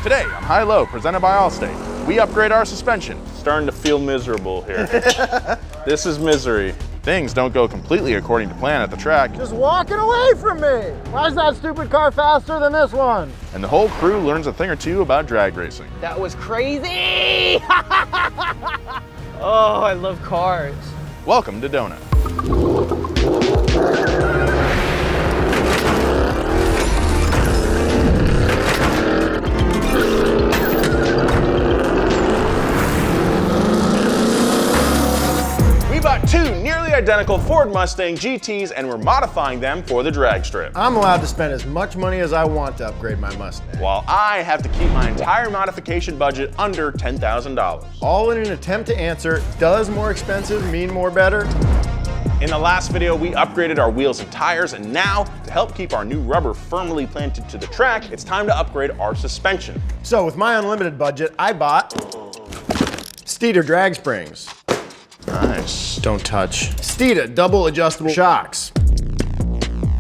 Today on HiLow, presented by Allstate, we upgrade our suspension. Starting to feel miserable here. This is misery. Things don't go completely according to plan at the track. Just walking away from me. Why is that stupid car faster than this one? And the whole crew learns a thing or two about drag racing. That was crazy! Oh, I love cars. Welcome to Donut. We bought two nearly identical Ford Mustang GTs and we're modifying them for the drag strip. I'm allowed to spend as much money as I want to upgrade my Mustang. While I have to keep my entire modification budget under $10,000. All in an attempt to answer, does more expensive mean more better? In the last video, we upgraded our wheels and tires, and now, to help keep our new rubber firmly planted to the track, it's time to upgrade our suspension. So with my unlimited budget, I bought Steeda drag springs. Nice. Don't touch. Steeda double adjustable shocks.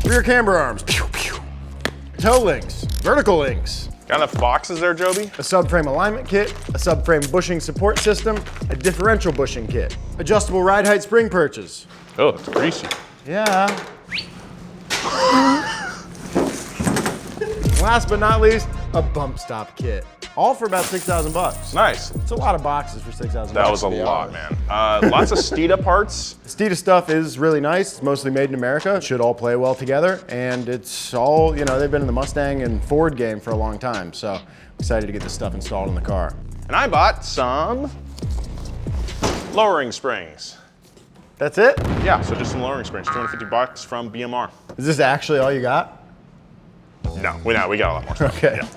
Rear camber arms. Pew, pew. Toe links. Vertical links. Got enough boxes there, Joby? A subframe alignment kit, a subframe bushing support system, a differential bushing kit, adjustable ride height spring perches. Oh, it's greasy. Yeah. Last but not least, a bump stop kit. All for about 6,000 bucks. Nice. It's a lot of boxes for 6,000 bucks. That was a lot, man. Lots of Steeda parts. Steeda stuff is really nice. It's mostly made in America. It should all play well together. And it's all, you know, they've been in the Mustang and Ford game for a long time. So I'm excited to get this stuff installed in the car. And I bought some lowering springs. That's it? Yeah, so just some lowering springs, 250 bucks from BMR. Is this actually all you got? No, we got a lot more stuff. Okay. Yeah.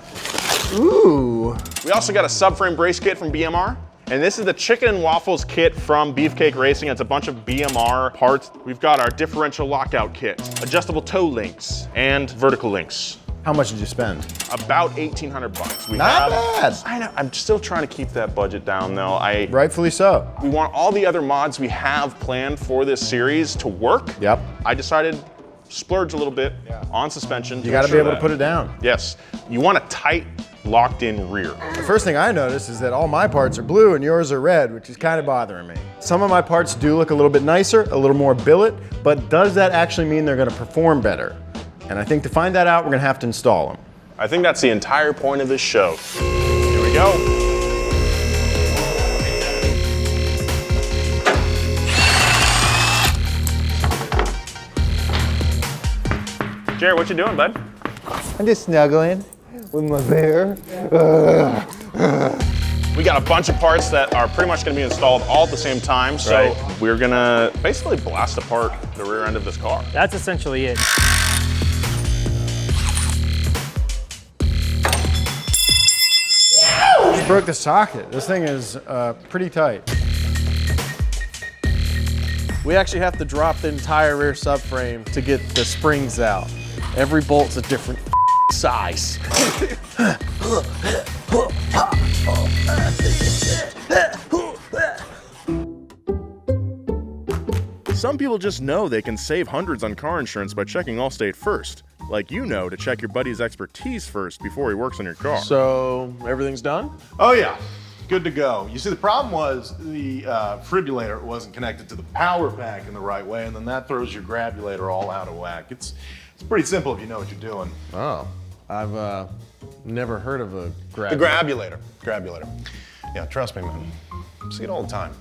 Ooh. We also got a subframe brace kit from BMR. And this is the chicken and waffles kit from Beefcake Racing. It's a bunch of BMR parts. We've got our differential lockout kit, adjustable toe links, and vertical links. How much did you spend? About 1,800 bucks. Not bad. I know, I'm still trying to keep that budget down though. Rightfully so. We want all the other mods we have planned for this series to work. Yep. I decided splurge a little bit on suspension. You gotta be able to put it down. Yes. You want a tight, locked-in rear. The first thing I noticed is that all my parts are blue and yours are red, which is kind of bothering me. Some of my parts do look a little bit nicer, a little more billet, but does that actually mean they're gonna perform better? And I think to find that out, we're gonna have to install them. I think that's the entire point of this show. Here we go. Jared, what you doing, bud? I'm just snuggling with my bear. We got a bunch of parts that are pretty much gonna be installed all at the same time, so we're gonna basically blast apart the rear end of this car. That's essentially it. Just broke the socket. This thing is pretty tight. We actually have to drop the entire rear subframe to get the springs out. Every bolt's a different size. Some people just know they can save hundreds on car insurance by checking Allstate first. Like you know to check your buddy's expertise first before he works on your car. So everything's done? Oh yeah, good to go. You see, the problem was the defibrillator wasn't connected to the power pack in the right way, and then that throws your grabulator all out of whack. It's pretty simple if you know what you're doing. Oh, I've never heard of a The grabulator. Yeah, trust me, man. See it all the time.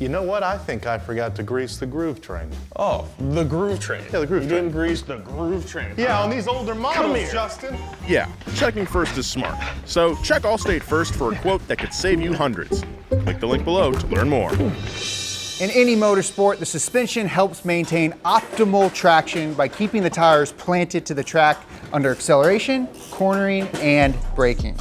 You know what? I think I forgot to grease the groove train. Oh, the groove train. Yeah, the groove You train. didn't grease the groove train. Yeah, on these older models, Justin. Yeah, checking first is smart. So check Allstate first for a quote that could save you hundreds. Click the link below to learn more. In any motorsport, the suspension helps maintain optimal traction by keeping the tires planted to the track under acceleration, cornering, and braking.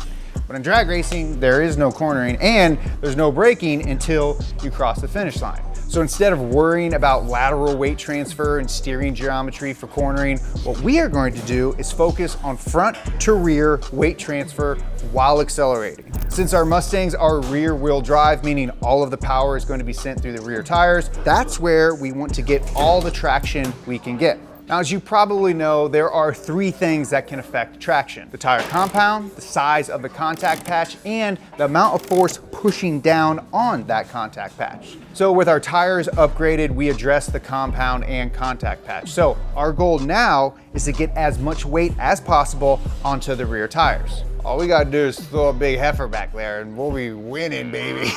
But in drag racing, there is no cornering and there's no braking until you cross the finish line. So instead of worrying about lateral weight transfer and steering geometry for cornering, what we are going to do is focus on front to rear weight transfer while accelerating. Since our Mustangs are rear wheel drive, meaning all of the power is going to be sent through the rear tires, that's where we want to get all the traction we can get. Now, as you probably know, there are 3 things that can affect traction: the tire compound, the size of the contact patch, and the amount of force pushing down on that contact patch. So with our tires upgraded, we address the compound and contact patch. So our goal now is to get as much weight as possible onto the rear tires. All we gotta do is throw a big heifer back there and we'll be winning, baby.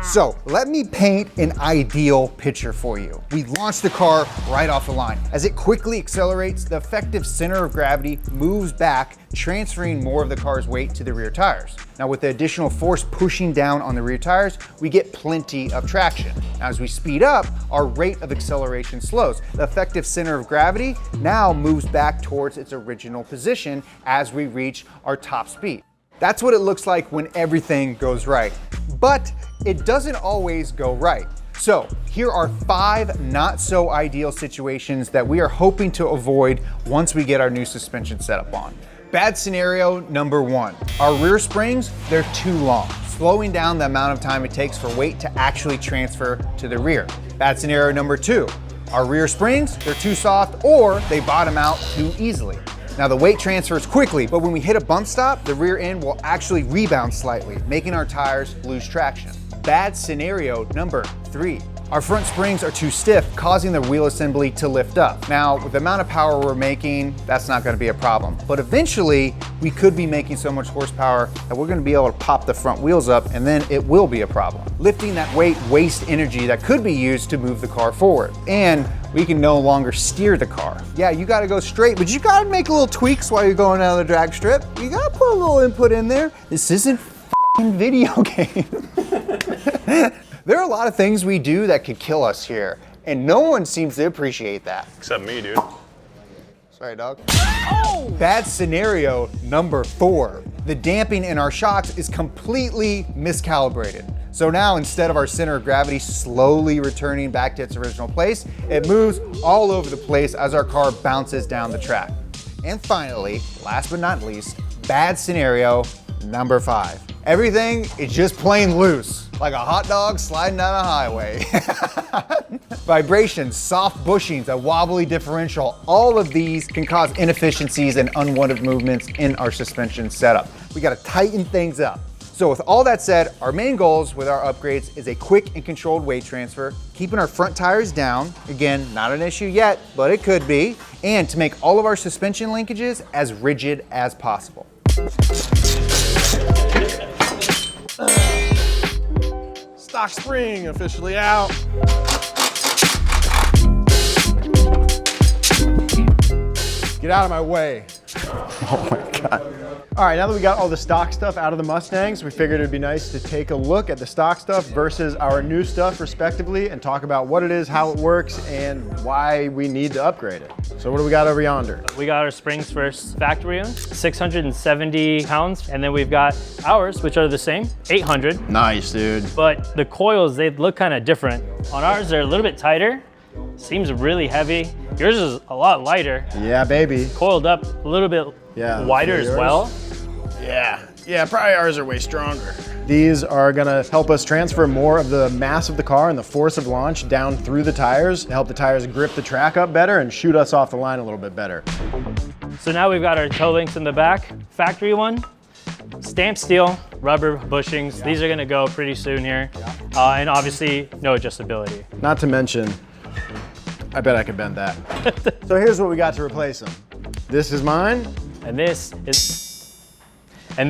So let me paint an ideal picture for you. We launch the car right off the line. As it quickly accelerates, the effective center of gravity moves back, transferring more of the car's weight to the rear tires. Now with the additional force pushing down on the rear tires, we get plenty of traction. Now as we speed up, our rate of acceleration slows. The effective center of gravity now moves back towards its original position as we reach our top speed. That's what it looks like when everything goes right. But it doesn't always go right. So here are 5 not so ideal situations that we are hoping to avoid once we get our new suspension setup on. Bad scenario number 1. Our rear springs, they're too long, slowing down the amount of time it takes for weight to actually transfer to the rear. Bad scenario number 2. Our rear springs, they're too soft or they bottom out too easily. Now the weight transfers quickly, but when we hit a bump stop, the rear end will actually rebound slightly, making our tires lose traction. Bad scenario number 3. Our front springs are too stiff, causing the wheel assembly to lift up. Now, with the amount of power we're making, that's not gonna be a problem. But eventually, we could be making so much horsepower that we're gonna be able to pop the front wheels up, and then it will be a problem. Lifting that weight wastes energy that could be used to move the car forward. And we can no longer steer the car. Yeah, you gotta go straight, but you gotta make little tweaks while you're going down the drag strip. You gotta put a little input in there. This isn't a video game. There are a lot of things we do that could kill us here, and no one seems to appreciate that. Except me, dude. Sorry, dog. Oh! Bad scenario number 4. The damping in our shocks is completely miscalibrated. So now instead of our center of gravity slowly returning back to its original place, it moves all over the place as our car bounces down the track. And finally, last but not least, bad scenario number 5. Everything is just plain loose, like a hot dog sliding down a highway. Vibrations, soft bushings, a wobbly differential, all of these can cause inefficiencies and unwanted movements in our suspension setup. We gotta tighten things up. So with all that said, our main goals with our upgrades is a quick and controlled weight transfer, keeping our front tires down, again, not an issue yet, but it could be, and to make all of our suspension linkages as rigid as possible. Stock spring officially out. Get out of my way. Oh my God. All right, now that we got all the stock stuff out of the Mustangs, we figured it'd be nice to take a look at the stock stuff versus our new stuff respectively and talk about what it is, how it works, and why we need to upgrade it. So what do we got over yonder? We got our springs first, factory owned, 670 pounds, and then we've got ours, which are the same, 800. Nice, dude. But the coils, they look kind of different. On ours, they're a little bit tighter, seems really heavy. Yours is a lot lighter. Yeah, baby. Coiled up a little bit wider as well. Yeah, probably ours are way stronger. These are gonna help us transfer more of the mass of the car and the force of launch down through the tires to help the tires grip the track up better and shoot us off the line a little bit better. So now we've got our toe links in the back, factory one, stamped steel, rubber bushings. These are gonna go pretty soon here. And obviously no adjustability. Not to mention, I bet I could bend that. So here's what we got to replace them. This is mine. And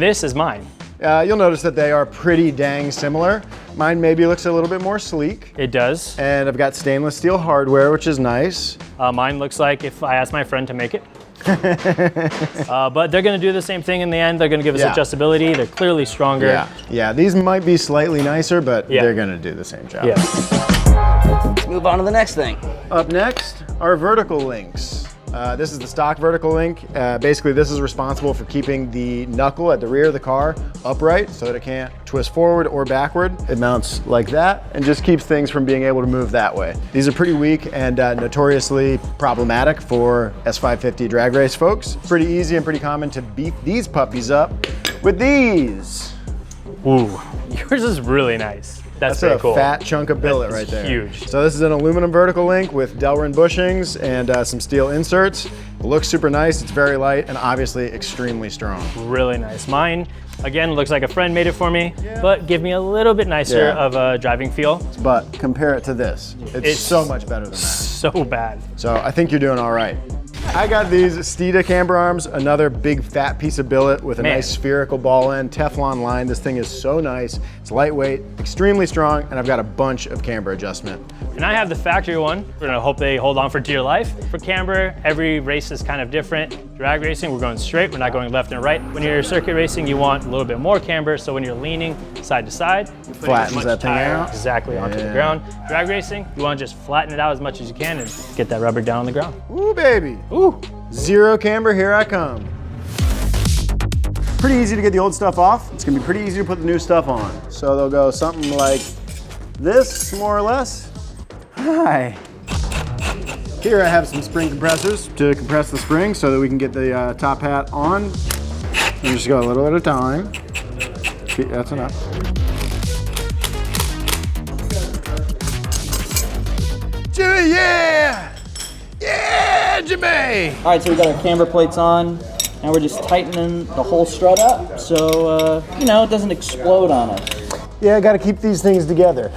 this is mine. You'll notice that they are pretty dang similar. Mine maybe looks a little bit more sleek. It does. And I've got stainless steel hardware, which is nice. Mine looks like if I asked my friend to make it. But they're gonna do the same thing in the end. They're gonna give us adjustability. They're clearly stronger. Yeah, these might be slightly nicer, but they're gonna do the same job. Let's move on to the next thing. Up next, our vertical links. This is the stock vertical link. Basically, this is responsible for keeping the knuckle at the rear of the car upright so that it can't twist forward or backward. It mounts like that and just keeps things from being able to move that way. These are pretty weak and notoriously problematic for S550 drag race folks. Pretty easy and pretty common to beef these puppies up with these. Ooh, yours is really nice. That's a very cool. fat chunk of billet That's right there. huge. So this is an aluminum vertical link with Delrin bushings and some steel inserts. It looks super nice, it's very light, and obviously extremely strong. Really nice. Mine, again, looks like a friend made it for me, but give me a little bit nicer of a driving feel. But compare it to this. It's so much better than that. So bad. So I think you're doing all right. I got these Steeda camber arms, another big fat piece of billet with a nice spherical ball end, Teflon line. This thing is so nice. It's lightweight, extremely strong, and I've got a bunch of camber adjustment. And I have the factory one. We're gonna hope they hold on for dear life. For camber, every race is kind of different. Drag racing, we're going straight, we're not going left and right. When you're circuit racing, you want a little bit more camber, so when you're leaning side to side, you're putting Flattens that thing out. exactly onto the ground. Drag racing, you wanna just flatten it out as much as you can and get that rubber down on the ground. Ooh, baby. Ooh. Zero camber, here I come. Pretty easy to get the old stuff off. It's gonna be pretty easy to put the new stuff on. So they'll go something like this, more or less. Hi. Here I have some spring compressors to compress the spring so that we can get the top hat on. You just go a little at a time. That's enough. Jimmy, yeah! Yeah, Jimmy! All right, so we got our camber plates on, and we're just tightening the whole strut up so, you know, it doesn't explode on us. Yeah, I gotta keep these things together.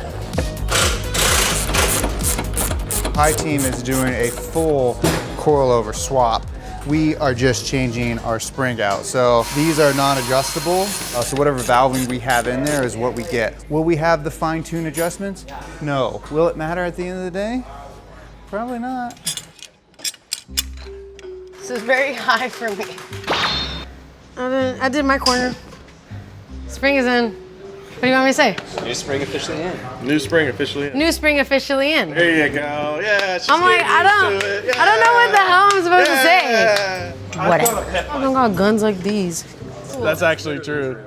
My team is doing a full coilover swap. We are just changing our spring out. So these are non-adjustable. So whatever valving we have in there is what we get. Will we have the fine-tune adjustments? No. Will it matter at the end of the day? Probably not. This is very high for me. I did my corner. Spring is in. What do you want me to say? New spring officially in. New spring officially in. New spring officially in. There you go. Yeah, she's I'm like, I don't know what the hell I'm supposed to say. Yeah. Whatever. I don't got guns like these. That's actually true.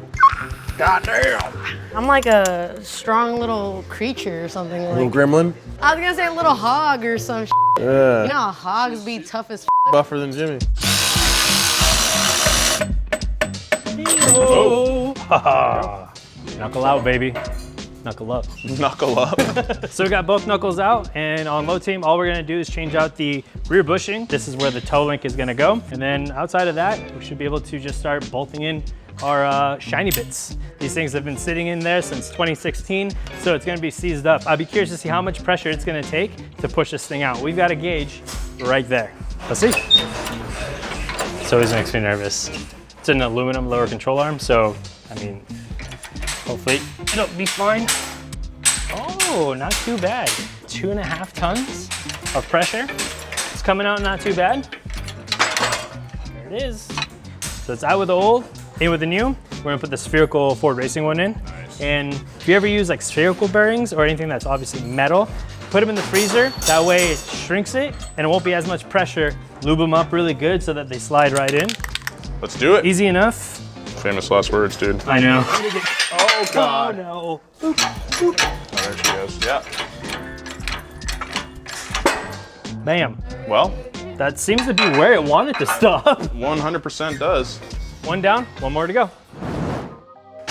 Goddamn. I'm like a strong little creature or something. Like, Little gremlin? I was gonna say a little hog or some shit. Yeah. You know how hogs be tough as Buffer than Jimmy. Oh. Knuckle out, baby. Knuckle up. Knuckle up. So we got both knuckles out, and on low team, all we're gonna do is change out the rear bushing. This is where the toe link is gonna go. And then outside of that, we should be able to just start bolting in our shiny bits. These things have been sitting in there since 2016, so it's gonna be seized up. I'd be curious to see how much pressure it's gonna take to push this thing out. We've got a gauge right there. Let's see. This always makes me nervous. It's an aluminum lower control arm, so, I mean, hopefully it'll be fine. Oh, not too bad. 2.5 tons of pressure. It's coming out not too bad. There it is. So it's out with the old, in with the new. We're gonna put the spherical Ford Racing one in. And if you ever use like spherical bearings or anything that's obviously metal, put them in the freezer. That way it shrinks it and it won't be as much pressure. Lube them up really good so that they slide right in. Let's do it. Easy enough. Famous last words, dude. I know. Oh, God. Oh, no. Oh, there she goes. Yeah. Bam. Well, That seems to be where it wanted to stop. 100% does. One down, one more to go.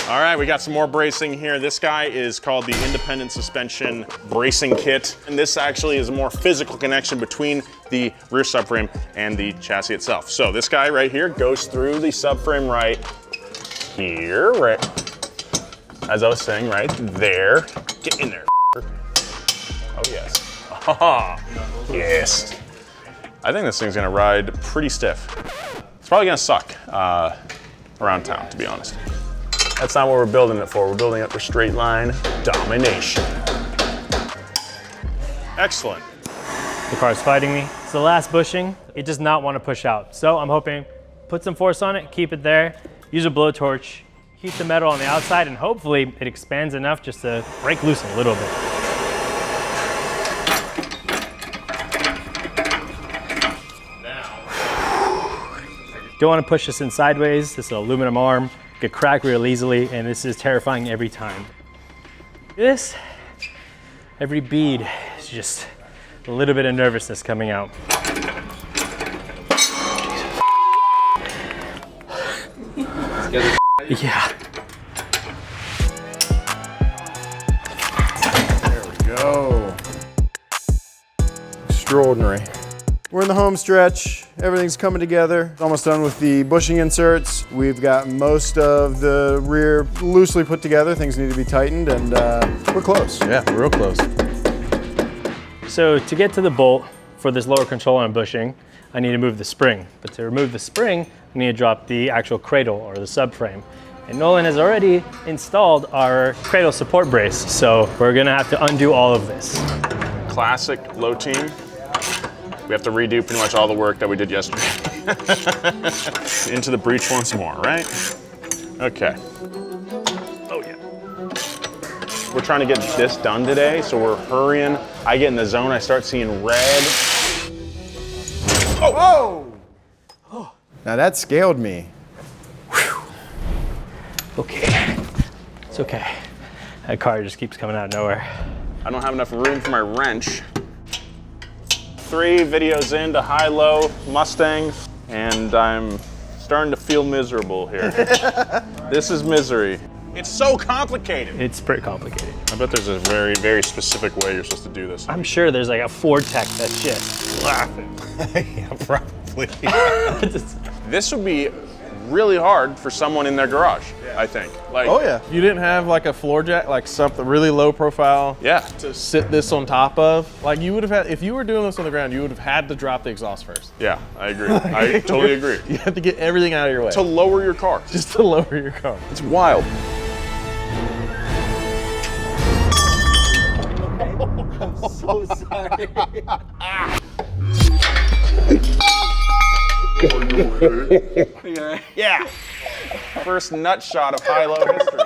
All right, we got some more bracing here. This guy is called the Independent Suspension Bracing Kit. And this actually is a more physical connection between the rear subframe and the chassis itself. So this guy right here goes through the subframe right here, right, as I was saying, right there. Get in there, Oh yes, yes. I think this thing's gonna ride pretty stiff. It's probably gonna suck around town, to be honest. That's not what we're building it for. We're building it for straight line domination. Excellent. The car's fighting me. It's the last bushing. It does not want to push out. So I'm hoping, put some force on it, keep it there, use a blowtorch, heat the metal on the outside, and hopefully it expands enough just to break loose a little bit. Don't want to push this in sideways. This is an aluminum arm. Could crack real easily, and this is terrifying every time. This, every bead is just a little bit of nervousness coming out. Yeah. There we go. Extraordinary. We're in the home stretch. Everything's coming together. Almost done with the bushing inserts. We've got most of the rear loosely put together. Things need to be tightened, and we're close. Yeah, real close. So to get to the bolt for this lower control arm bushing, I need to move the spring. But to remove the spring, I need to drop the actual cradle or the subframe. And Nolan has already installed our cradle support brace, so we're gonna have to undo all of this. Classic low team. We have to redo pretty much all the work that we did yesterday. Into the breach once more, right? Okay. Oh yeah. We're trying to get this done today, so we're hurrying. I get in the zone, I start seeing red. Oh! Whoa! Now that scaled me. Okay, it's okay. That car just keeps coming out of nowhere. I don't have enough room for my wrench. 3 videos into HiLow Mustang, and I'm starting to feel miserable here. This is misery. It's so complicated. It's pretty complicated. I bet there's a very, very specific way you're supposed to do this. I'm sure there's like a Ford tech that's just laughing. Yeah, probably. This would be really hard for someone in their garage, I think. Like, Oh yeah. You didn't have like a floor jack, like something really low profile. Yeah. To sit this on top of. Like you would have had, if you were doing this on the ground, you would have had to drop the exhaust first. Yeah, I agree. I totally agree. You have to get everything out of your way. To lower your car. Just to lower your car. It's wild. I'm so sorry. Yeah. First nut shot of HiLow history.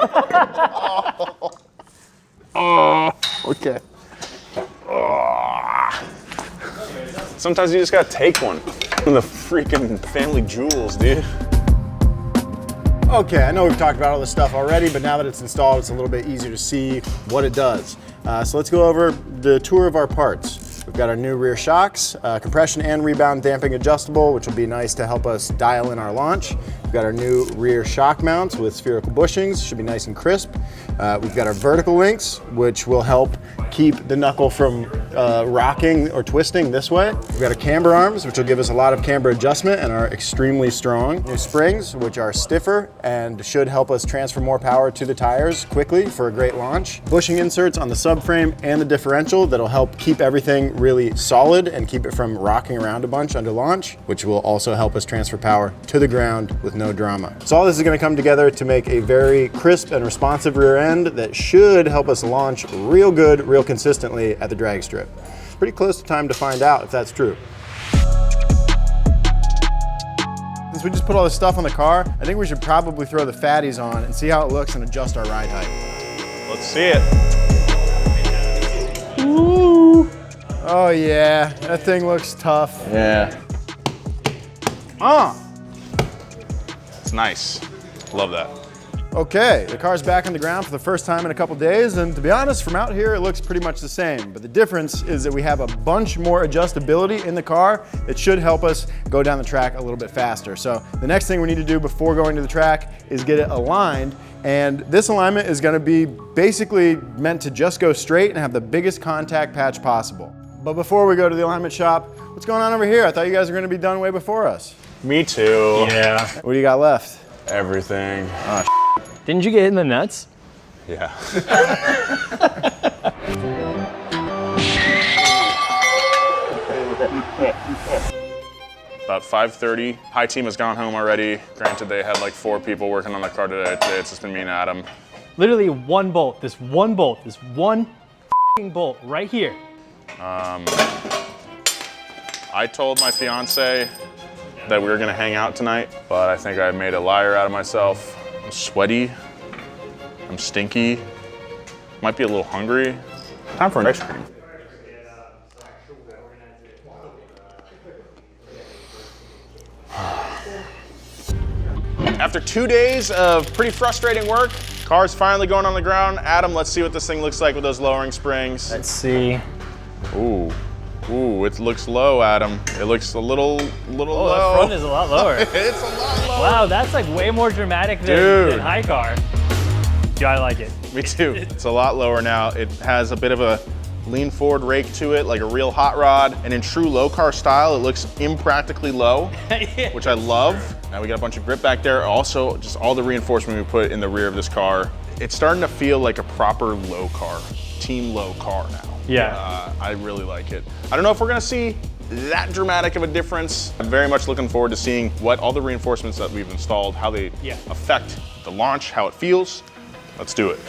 Okay. Sometimes you just gotta take one from the freaking family jewels, dude. Okay, I know we've talked about all this stuff already, but now that it's installed, it's a little bit easier to see what it does. So let's go over the tour of our parts. We've got our new rear shocks, compression and rebound damping adjustable, which will be nice to help us dial in our launch. We've got our new rear shock mounts with spherical bushings, should be nice and crisp. We've got our vertical links, which will help keep the knuckle from rocking or twisting this way. We've got our camber arms, which will give us a lot of camber adjustment and are extremely strong. New springs, which are stiffer and should help us transfer more power to the tires quickly for a great launch. Bushing inserts on the subframe and the differential that'll help keep everything really solid and keep it from rocking around a bunch under launch, which will also help us transfer power to the ground with no drama. So all this is going to come together to make a very crisp and responsive rear end that should help us launch real good, real consistently at the drag strip. It's pretty close to time to find out if that's true. Since we just put all this stuff on the car, I think we should probably throw the fatties on and see how it looks and adjust our ride height. Let's see it. Ooh. Oh yeah, that thing looks tough. Yeah. It's nice. Love that. Okay, the car's back on the ground for the first time in a couple days, and to be honest, from out here, it looks pretty much the same. But the difference is that we have a bunch more adjustability in the car that should help us go down the track a little bit faster. So the next thing we need to do before going to the track is get it aligned, and this alignment is gonna be basically meant to just go straight and have the biggest contact patch possible. But before we go to the alignment shop, what's going on over here? I thought you guys were gonna be done way before us. Me too. Yeah. What do you got left? Everything. Didn't you get hit in the nuts? Yeah. About 5:30. Hi team has gone home already. Granted, they had like 4 people working on the car today. It's just been me and Adam. Literally one bolt, this one bolt right here. I told my fiance that we were gonna hang out tonight, but I think I made a liar out of myself. I'm sweaty, I'm stinky, might be a little hungry. Time for an ice cream. After 2 days of pretty frustrating work, car's finally going on the ground. Adam, let's see what this thing looks like with those lowering springs. Let's see. Ooh, it looks low, Adam. It looks a little low. The front is a lot lower. It's a lot lower. Wow, that's like way more dramatic than high car. Yeah, I like it. Me too. It's a lot lower now. It has a bit of a lean forward rake to it, like a real hot rod. And in true low car style, it looks impractically low, which I love. Now we got a bunch of grip back there. Also, just all the reinforcement we put in the rear of this car. It's starting to feel like a proper low car, team low car now. Yeah. I really like it. I don't know if we're gonna see that dramatic of a difference. I'm very much looking forward to seeing what all the reinforcements that we've installed, how they affect the launch, how it feels. Let's do it.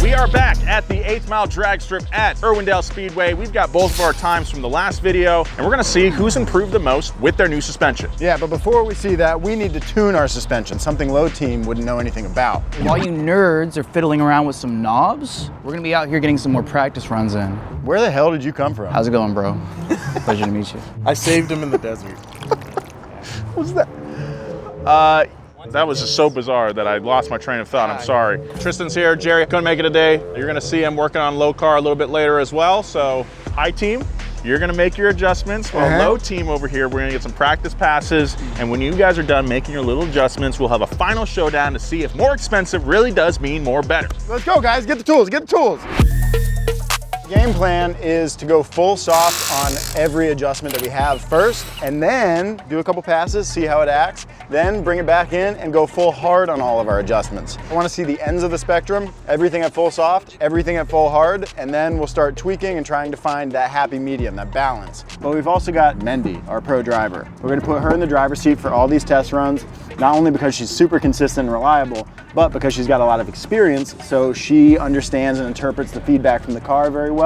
We are back at the 8th Mile drag strip at Irwindale Speedway. We've got both of our times from the last video, and we're gonna see who's improved the most with their new suspension. Yeah, but before we see that, we need to tune our suspension, something Low Team wouldn't know anything about. While you nerds are fiddling around with some knobs, we're gonna be out here getting some more practice runs in. Where the hell did you come from? How's it going, bro? Pleasure to meet you. I saved him in the desert. What's that? That was just so bizarre that I lost my train of thought. I'm sorry. Tristan's here. Jerry, couldn't make it today. You're gonna see him working on low car a little bit later as well. So, high team, you're gonna make your adjustments. While low team over here, we're gonna get some practice passes. And when you guys are done making your little adjustments, we'll have a final showdown to see if more expensive really does mean more better. Let's go, guys. Get the tools. Get the tools. Game plan is to go full soft on every adjustment that we have first, and then do a couple passes, see how it acts, then bring it back in and go full hard on all of our adjustments. I want to see the ends of the spectrum, everything at full soft, everything at full hard, and then we'll start tweaking and trying to find that happy medium, that balance. But we've also got Mendy, our pro driver. We're going to put her in the driver's seat for all these test runs, not only because she's super consistent and reliable, but because she's got a lot of experience, so she understands and interprets the feedback from the car very well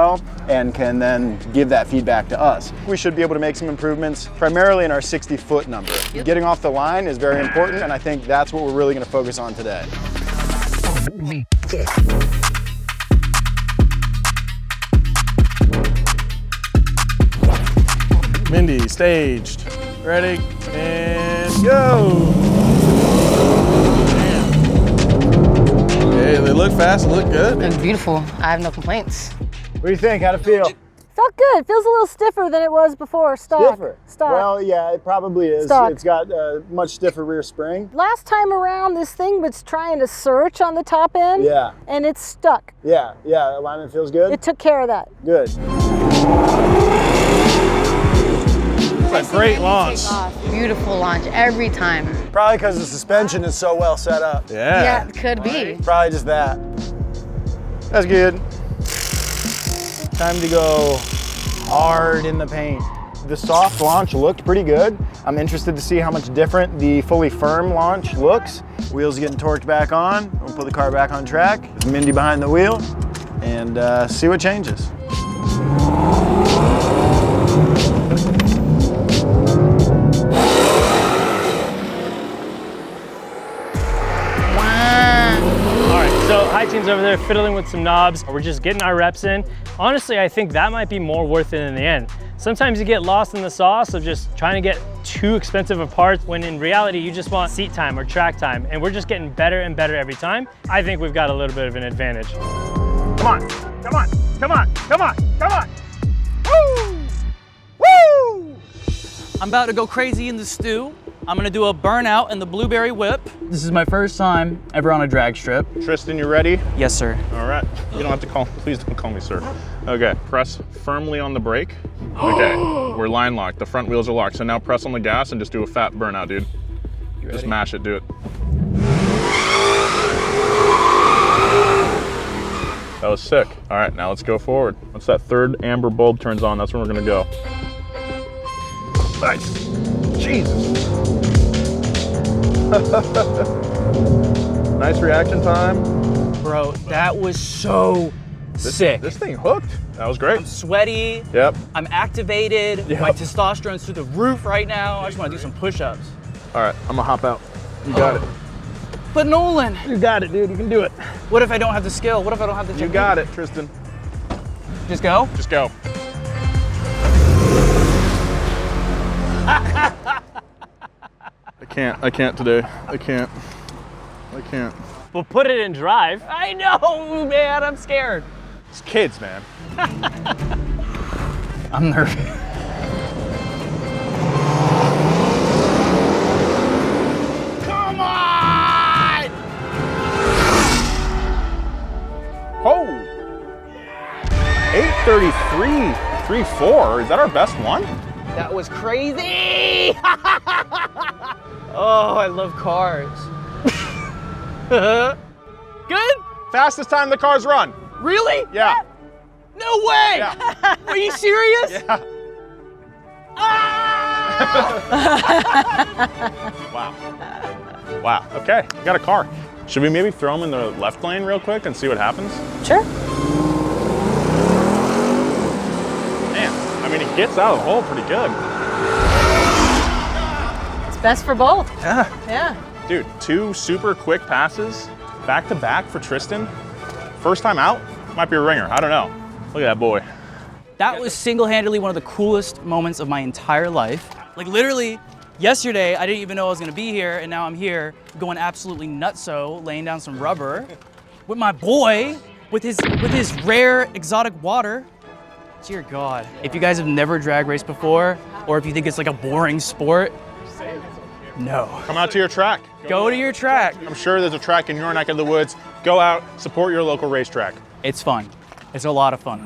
and can then give that feedback to us. We should be able to make some improvements, primarily in our 60-foot number. Getting off the line is very important, and I think that's what we're really going to focus on today. Mindy, staged. Ready, and go! Hey, they look fast, they look good. It's beautiful. I have no complaints. What do you think? How'd it feel? Felt good. It feels a little stiffer than it was before. Stock. Stock. Well, yeah, it probably is. Stock. It's got a much stiffer rear spring. Last time around, this thing was trying to search on the top end. Yeah. And it's stuck. Yeah, alignment feels good. It took care of that. Good. It's a great launch. Beautiful launch every time. Probably because the suspension is so well set up. Yeah, it could be. Probably just that. That's good. Time to go hard in the paint. The soft launch looked pretty good. I'm interested to see how much different the fully firm launch looks. Wheels getting torqued back on. We'll put the car back on track. There's Mindy behind the wheel and see what changes. So high team's over there fiddling with some knobs. We're just getting our reps in. Honestly, I think that might be more worth it in the end. Sometimes you get lost in the sauce of just trying to get too expensive of parts when in reality you just want seat time or track time, and we're just getting better and better every time. I think we've got a little bit of an advantage. Come on, come on, come on, come on, come on. Woo! Woo! I'm about to go crazy in the stew. I'm gonna do a burnout in the blueberry whip. This is my first time ever on a drag strip. Tristan, you ready? Yes, sir. All right. You don't have to call, please don't call me sir. Okay, press firmly on the brake. Okay, we're line locked. The front wheels are locked. So now press on the gas and just do a fat burnout, dude. Just mash it, do it. That was sick. All right, now let's go forward. Once that third amber bulb turns on, that's when we're gonna go. Nice. Jesus. Nice reaction time. Bro, that was so sick. This thing hooked. That was great. I'm sweaty. Yep. I'm activated. Yep. My testosterone's through the roof right now. I just want to do some push-ups. All right, I'm gonna hop out. You got it. But Nolan. You got it, dude. You can do it. What if I don't have the skill? What if I don't have the technique? You got it, Tristan. Just go? Just go. I can't today. I can't. We'll put it in drive. I know, man, I'm scared. It's kids, man. I'm nervous. Come on! Oh! 833, 3-4. Is that our best one? That was crazy! Oh, I love cars. Good? Fastest time the cars run. Really? Yeah. No way! Yeah. Are you serious? Yeah. Wow. Wow. Okay, we got a car. Should we maybe throw them in the left lane real quick and see what happens? Sure. Man, I mean, it gets out of the hole pretty good. It's best for both. Yeah. Yeah. Dude, 2 super quick passes back to back for Tristan. First time out, might be a ringer. I don't know. Look at that boy. That was single-handedly one of the coolest moments of my entire life. Like literally, yesterday I didn't even know I was gonna be here, and now I'm here going absolutely nutso, laying down some rubber with my boy, with his rare exotic water. Dear God. If you guys have never drag raced before, or if you think it's like a boring sport, no. Come out to your track. Go to your track. I'm sure there's a track in your neck of the woods. Go out, support your local racetrack. It's fun. It's a lot of fun.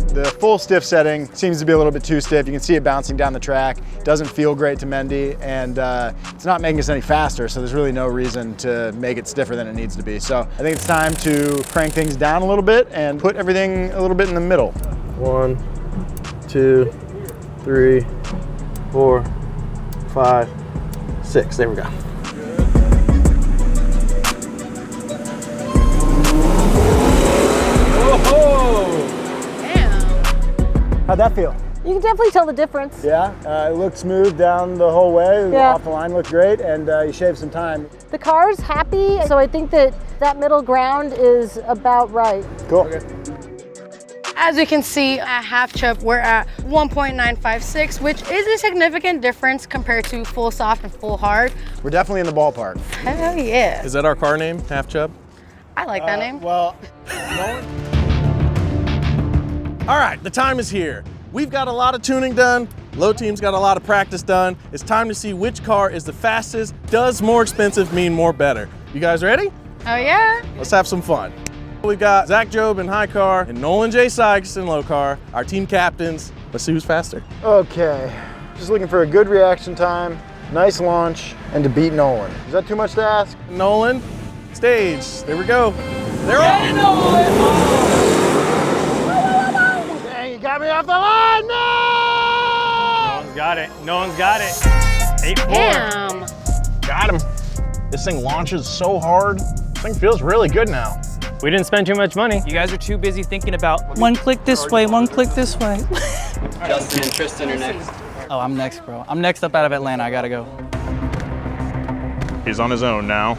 The full stiff setting seems to be a little bit too stiff. You can see it bouncing down the track. Doesn't feel great to Mendy, and it's not making us any faster, so there's really no reason to make it stiffer than it needs to be. So I think it's time to crank things down a little bit and put everything a little bit in the middle. 1, 2, 3, 4, 5, 6. There we go. How'd that feel? You can definitely tell the difference. Yeah, it looked smooth down the whole way. Yeah. Off the line looked great, and you shaved some time. The car's happy, so I think that middle ground is about right. Cool. As you can see, at half chub, we're at 1.956, which is a significant difference compared to full soft and full hard. We're definitely in the ballpark. Hell yeah. Is that our car name, Half Chub? I like that name. Well, All right, the time is here. We've got a lot of tuning done. Low team's got a lot of practice done. It's time to see which car is the fastest. Does more expensive mean more better? You guys ready? Oh yeah? Let's have some fun. We've got Zach Job in high car and Nolan J. Sykes in low car, our team captains. Let's see who's faster. okay. Just looking for a good reaction time, nice launch, and to beat Nolan. Is that too much to ask? Nolan, stage. There we go. They're on. Dang, you got me off the line, no! No one's got it. No one's got it. 8-4. Damn. Got him. This thing launches so hard. This thing feels really good now. We didn't spend too much money. You guys are too busy thinking about one click this way, one click this way. Justin and Tristan are next. Oh, I'm next, bro. I'm next up out of Atlanta. I gotta go. He's on his own now.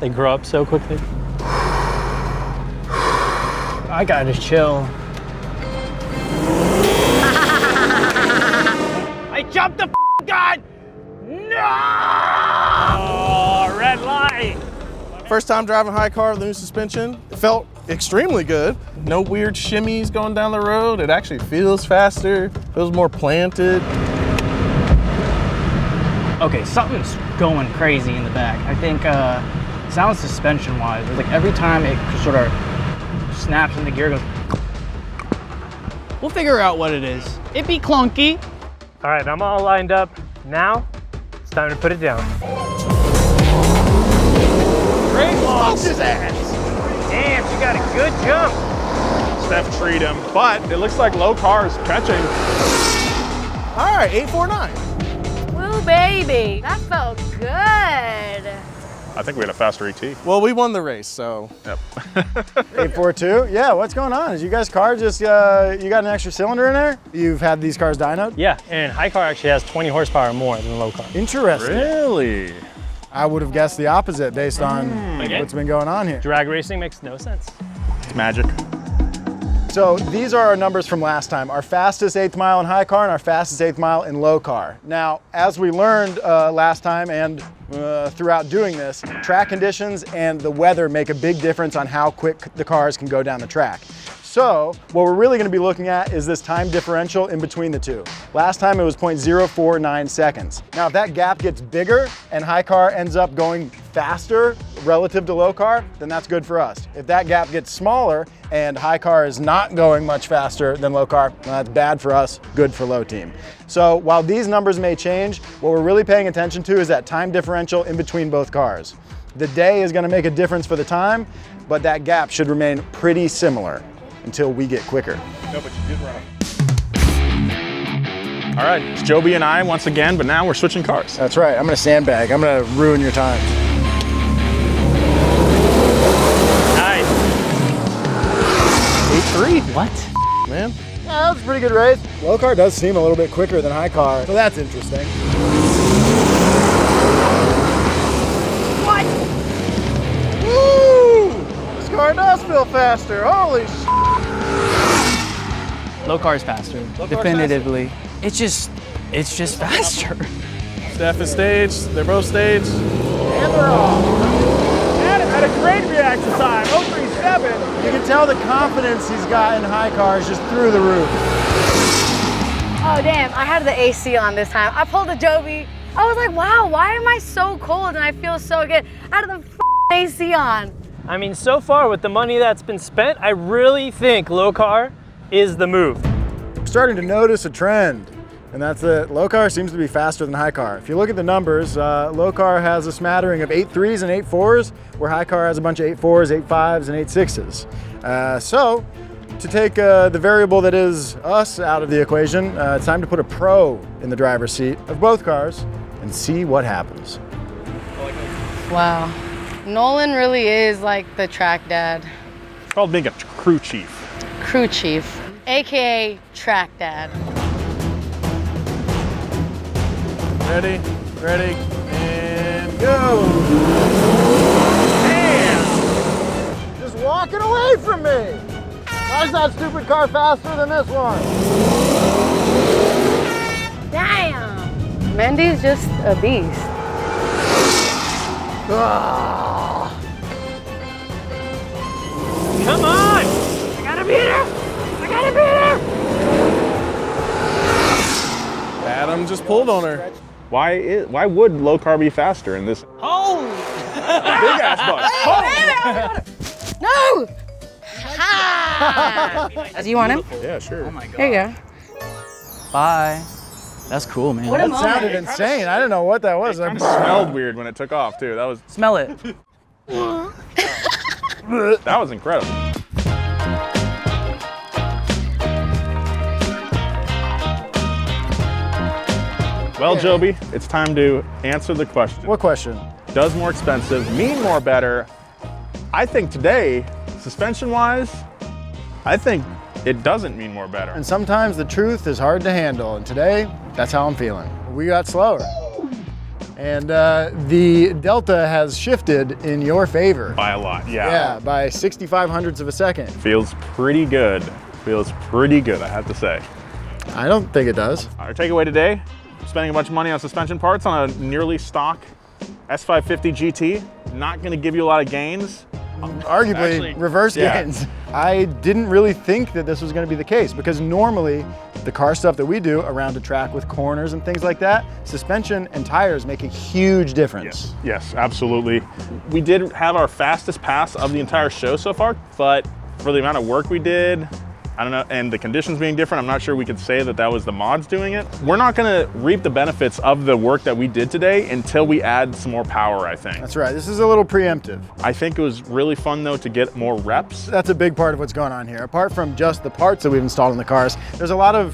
They grow up so quickly. I gotta just chill. I jumped the gun! No! Oh, red light! First time driving high car with the new suspension. It felt extremely good. No weird shimmies going down the road. It actually feels faster, feels more planted. Okay, something's going crazy in the back. I think sound suspension wise, like every time it sort of snaps in the gear, goes. We'll figure out what it is. It'd be clunky. All right, I'm all lined up. Now, it's time to put it down. Great launch. His ass. Damn, you got a good jump. Steph treat him, but it looks like low car is catching. All right, 849. Woo, baby. That felt good. I think we had a faster ET. Well, we won the race, so. Yep. 842. Yeah, what's going on? Is you guys' car just, you got an extra cylinder in there? You've had these cars dynoed? Yeah, and high car actually has 20 horsepower more than low car. Interesting. Really? I would have guessed the opposite based on what's been going on here. Drag racing makes no sense. It's magic. So these are our numbers from last time. Our fastest 8th mile in high car and our fastest 8th mile in low car. Now, as we learned last time and throughout doing this, track conditions and the weather make a big difference on how quick the cars can go down the track. So what we're really going to be looking at is this time differential in between the two. Last time it was 0.049 seconds. Now if that gap gets bigger and high car ends up going faster relative to low car, then that's good for us. If that gap gets smaller and high car is not going much faster than low car, then that's bad for us, good for low team. So while these numbers may change, what we're really paying attention to is that time differential in between both cars. The day is going to make a difference for the time, but that gap should remain pretty similar until we get quicker. No, but you did run. All right, it's Joby and I once again, but now we're switching cars. That's right, I'm gonna sandbag. I'm gonna ruin your time. Nice. 8-3. What? Man. Yeah, that was a pretty good race. Low car does seem a little bit quicker than high car, so that's interesting. What? Woo! This car does feel faster, holy sh**. Low car's faster, definitively. It's just faster. Steph is staged. They're both staged. And they're off. Adam had a great reaction time, 037. You can tell the confidence he's got in high cars just through the roof. Oh damn, I had the AC on this time. I pulled the Joby. I was like, wow, why am I so cold and I feel so good? I had the AC on. I mean, so far with the money that's been spent, I really think low car is the move. I'm starting to notice a trend, and that's that low car seems to be faster than high car. If you look at the numbers, low car has a smattering of 8.3s and 8.4s, where high car has a bunch of 8.4s, 8.5s, and 8.6s. So, to take the variable that is us out of the equation, it's time to put a pro in the driver's seat of both cars and see what happens. Wow. Nolan really is like the track dad. It's called being a crew chief. Crew chief, AKA track dad. Ready, and go. Damn! Just walking away from me! Why is that stupid car faster than this one? Damn! Mendy's just a beast. Come on! I gotta beat her! I gotta beat her! Adam just pulled on her. Why would low car be faster in this Oh! big ass bus? No! Ha! Do you want him? Yeah, sure. Oh my god. Here you go. Bye. That's cool, man. What a That sounded insane. I didn't know what that was. It smelled weird when it took off too. That was Smell it. incredible. Well, Joby, it's time to answer the question. What question? Does more expensive mean more better? I think today, suspension-wise, I think it doesn't mean more better. And sometimes the truth is hard to handle, and today, that's how I'm feeling. We got slower. And the delta has shifted in your favor. By a lot, yeah. Yeah, by 65 hundredths of a second. Feels pretty good. Feels pretty good, I have to say. I don't think it does. Our takeaway today, spending a bunch of money on suspension parts on a nearly stock S550 GT. Not gonna give you a lot of gains. Arguably, Actually, reverse yeah. gains. I didn't really think that this was gonna be the case because normally the car stuff that we do around a track with corners and things like that, suspension and tires make a huge difference. Yes, absolutely. We did have our fastest pass of the entire show so far, but for the amount of work we did, I don't know, and the conditions being different, I'm not sure we could say that that was the mods doing it. We're not gonna reap the benefits of the work that we did today until we add some more power, I think. That's right, this is a little preemptive. I think it was really fun though to get more reps. That's a big part of what's going on here. Apart from just the parts that we've installed in the cars, there's a lot of,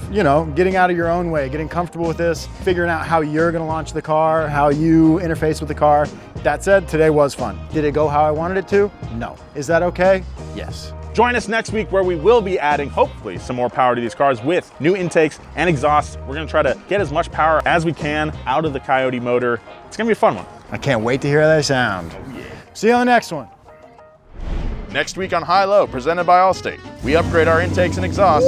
getting out of your own way, getting comfortable with this, figuring out how you're gonna launch the car, how you interface with the car. That said, today was fun. Did it go how I wanted it to? No. Is that okay? Yes. Join us next week where we will be adding, hopefully, some more power to these cars with new intakes and exhausts. We're gonna try to get as much power as we can out of the Coyote motor. It's gonna be a fun one. I can't wait to hear that sound. See you on the next one. Next week on HiLow, presented by Allstate. We upgrade our intakes and exhaust.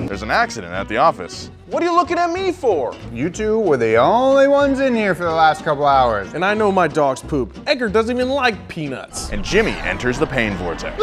There's an accident at the office. What are you looking at me for? You two were the only ones in here for the last couple hours. And I know my dog's poop. Edgar doesn't even like peanuts. And Jimmy enters the pain vortex.